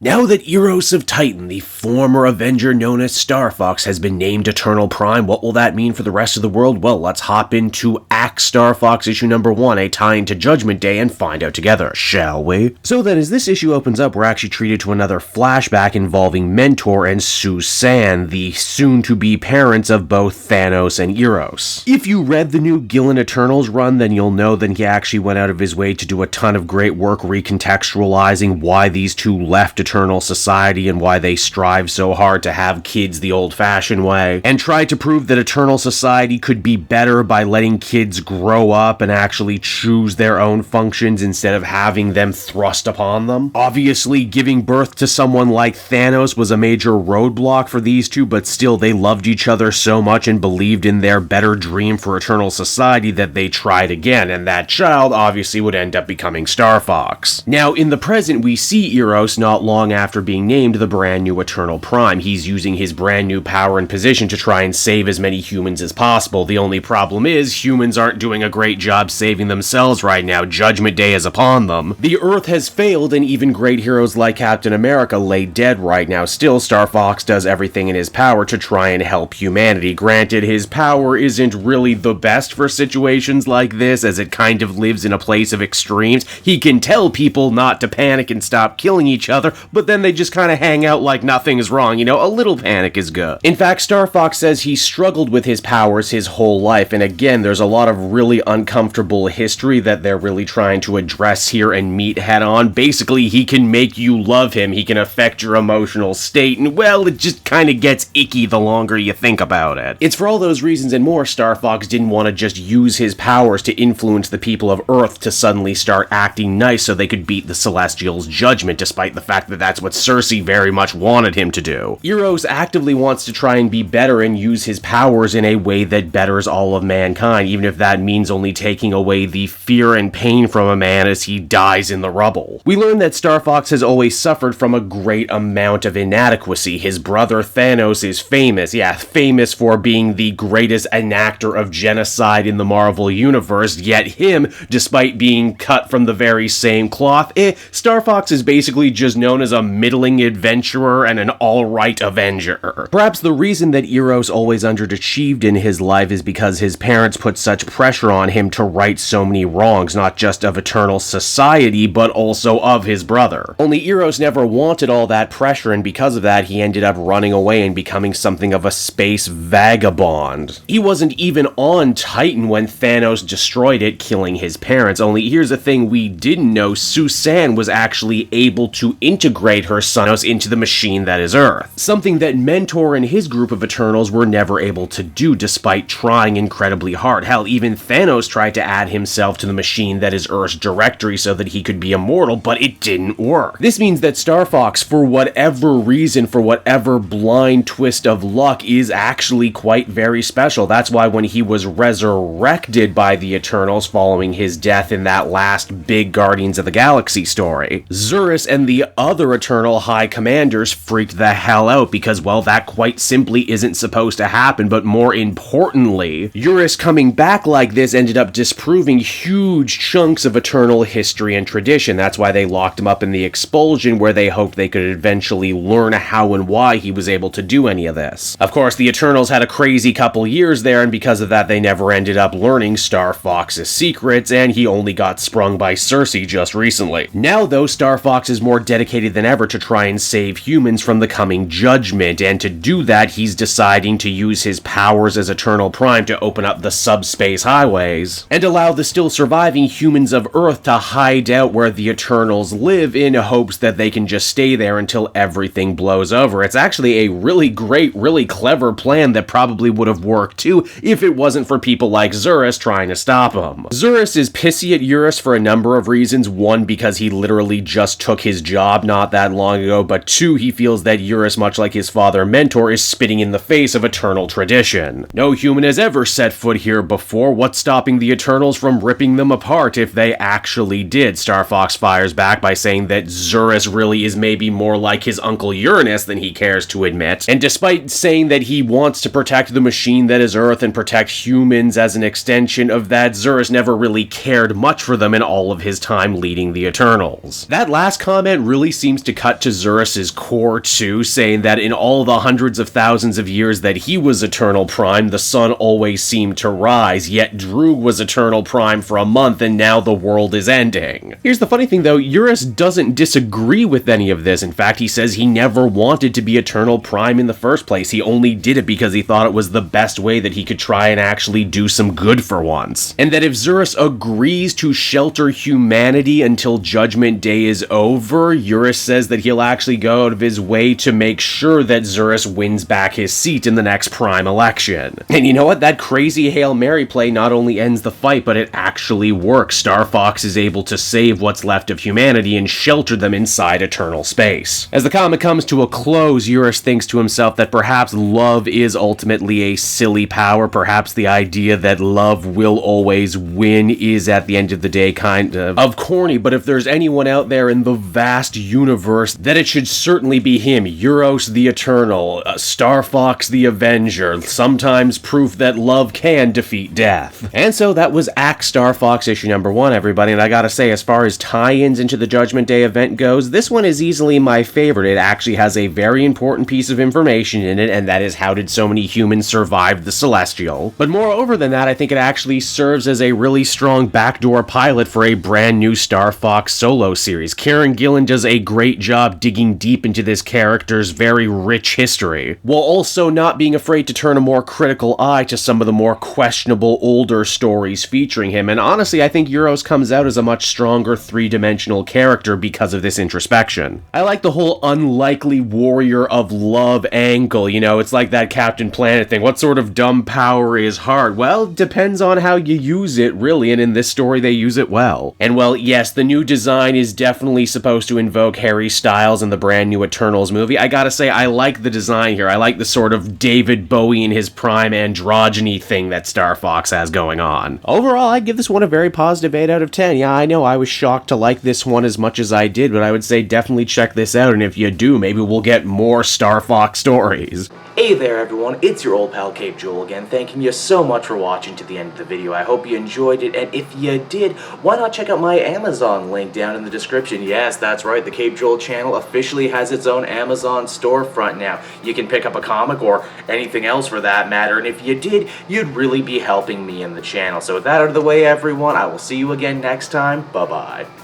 Now that Eros of Titan, the former Avenger known as Starfox, has been named Eternal Prime, what will that mean for the rest of the world? Well, let's hop into A.X.E. Starfox issue number 1, a tie-in to Judgment Day, and find out together, shall we? So that as this issue opens up, we're actually treated to another flashback involving Mentor and Susan, the soon-to-be parents of both Thanos and Eros. If you read the new Gillen Eternals run, then you'll know that he actually went out of his way to do a ton of great work recontextualizing why these two left Eternal Society and why they strive so hard to have kids the old-fashioned way, and tried to prove that Eternal Society could be better by letting kids grow up and actually choose their own functions instead of having them thrust upon them. Obviously, giving birth to someone like Thanos was a major roadblock for these two, but still they loved each other so much and believed in their better dream for Eternal Society that they tried again, and that child obviously would end up becoming Starfox. Now, in the present, we see Eros not long after being named the brand new Eternal Prime. He's using his brand new power and position to try and save as many humans as possible. The only problem is, humans aren't doing a great job saving themselves right now. Judgment Day is upon them. The Earth has failed, and even great heroes like Captain America lay dead right now. Still, Starfox does everything in his power to try and help humanity. Granted, his power isn't really the best for situations like this, as it kind of lives in a place of extremes. He can tell people not to panic and stop killing each other, but then they just kind of hang out like nothing is wrong. You know, a little panic is good. In fact, Starfox says he struggled with his powers his whole life, and again, there's a lot of really uncomfortable history that they're really trying to address here and meet head on. Basically, he can make you love him, he can affect your emotional state, and well, it just kind of gets icky the longer you think about it. It's for all those reasons and more, Starfox didn't want to just use his powers to influence the people of Earth to suddenly start acting nice so they could beat the Celestials' judgment, despite the fact that that's what Cersei very much wanted him to do. Eros actively wants to try and be better and use his powers in a way that betters all of mankind, even if that means only taking away the fear and pain from a man as he dies in the rubble. We learn that Starfox has always suffered from a great amount of inadequacy. His brother Thanos is famous for being the greatest enactor of genocide in the Marvel Universe, yet him, despite being cut from the very same cloth, Starfox is basically just known as a middling adventurer and an alright Avenger. Perhaps the reason that Eros always underachieved in his life is because his parents put such pressure on him to right so many wrongs, not just of Eternal Society, but also of his brother. Only Eros never wanted all that pressure, and because of that, he ended up running away and becoming something of a space vagabond. He wasn't even on Titan when Thanos destroyed it, killing his parents. Only here's the thing we didn't know, Susan was actually able to integrate her son into the machine that is Earth. Something that Mentor and his group of Eternals were never able to do, despite trying incredibly hard. Hell, even Thanos tried to add himself to the machine that is Earth's directory so that he could be immortal, but it didn't work. This means that Starfox, for whatever reason, for whatever blind twist of luck, is actually quite very special. That's why when he was resurrected by the Eternals following his death in that last big Guardians of the Galaxy story, Zurus and the other Eternal High Commanders freaked the hell out because, well, that quite simply isn't supposed to happen, but more importantly, Eurus coming back like this ended up disproving huge chunks of Eternal history and tradition. That's why they locked him up in the expulsion, where they hoped they could eventually learn how and why he was able to do any of this. Of course, the Eternals had a crazy couple years there, and because of that, they never ended up learning Starfox's secrets, and he only got sprung by Cersei just recently. Now, though, Starfox is more dedicated than ever to try and save humans from the coming Judgment, and to do that, he's deciding to use his powers as Eternal Prime to open up the subspace highways, and allow the still surviving humans of Earth to hide out where the Eternals live in hopes that they can just stay there until everything blows over. It's actually a really great, really clever plan that probably would have worked too if it wasn't for people like Zurus trying to stop him. Zurus is pissy at Eurus for a number of reasons. One, because he literally just took his job not that long ago, but two, he feels that Eurus, much like his father Mentor, is spitting in the face of Eternal tradition. No human has ever set foot here before. What's stopping the Eternals from ripping them apart if they actually did? Starfox fires back by saying that Zurus really is maybe more like his uncle Uranus than he cares to admit, and despite saying that he wants to protect the machine that is Earth and protect humans as an extension of that, Zurus never really cared much for them in all of his time leading the Eternals. That last comment really seems seems to cut to Zurus's core too, saying that in all the hundreds of thousands of years that he was Eternal Prime, the sun always seemed to rise, yet Droog was Eternal Prime for a month and now the world is ending. Here's the funny thing though, Eurus doesn't disagree with any of this. In fact, he says he never wanted to be Eternal Prime in the first place. He only did it because he thought it was the best way that he could try and actually do some good for once. And that if Zurus agrees to shelter humanity until Judgment Day is over, Eurus says that he'll actually go out of his way to make sure that Zurus wins back his seat in the next Prime election. And you know what? That crazy Hail Mary play not only ends the fight, but it actually works. Starfox is able to save what's left of humanity and shelter them inside eternal space. As the comic comes to a close, Eurus thinks to himself that perhaps love is ultimately a silly power. Perhaps the idea that love will always win is at the end of the day kind of corny, but if there's anyone out there in the vast universe, that it should certainly be him, Eros the Eternal, Starfox the Avenger, sometimes proof that love can defeat death. And so that was A.X.E. Starfox issue number 1, everybody, and I gotta say, as far as tie-ins into the Judgment Day event goes, this one is easily my favorite. It actually has a very important piece of information in it, and that is how did so many humans survive the Celestial. But moreover than that, I think it actually serves as a really strong backdoor pilot for a brand new Star Fox solo series. Kieran Gillen does a great job digging deep into this character's very rich history, while also not being afraid to turn a more critical eye to some of the more questionable older stories featuring him. And honestly, I think Euros comes out as a much stronger three-dimensional character because of this introspection. I like the whole unlikely warrior of love angle, you know, it's like that Captain Planet thing. What sort of dumb power is hard? Well, depends on how you use it, really, and in this story they use it well. And well, yes, the new design is definitely supposed to invoke Harry Styles in the brand new Eternals movie. I gotta say, I like the design here. I like the sort of David Bowie in his prime androgyny thing that Star Fox has going on. Overall, I'd give this one a very positive 8 out of 10. Yeah, I know I was shocked to like this one as much as I did, but I would say definitely check this out, and if you do, maybe we'll get more Star Fox stories. Hey there everyone, it's your old pal Cape Joel again, thanking you so much for watching to the end of the video. I hope you enjoyed it, and if you did, why not check out my Amazon link down in the description. Yes, that's right, the Cape Joel channel officially has its own Amazon storefront now. You can pick up a comic or anything else for that matter, and if you did, you'd really be helping me in the channel. So with that out of the way everyone, I will see you again next time. Bye-bye.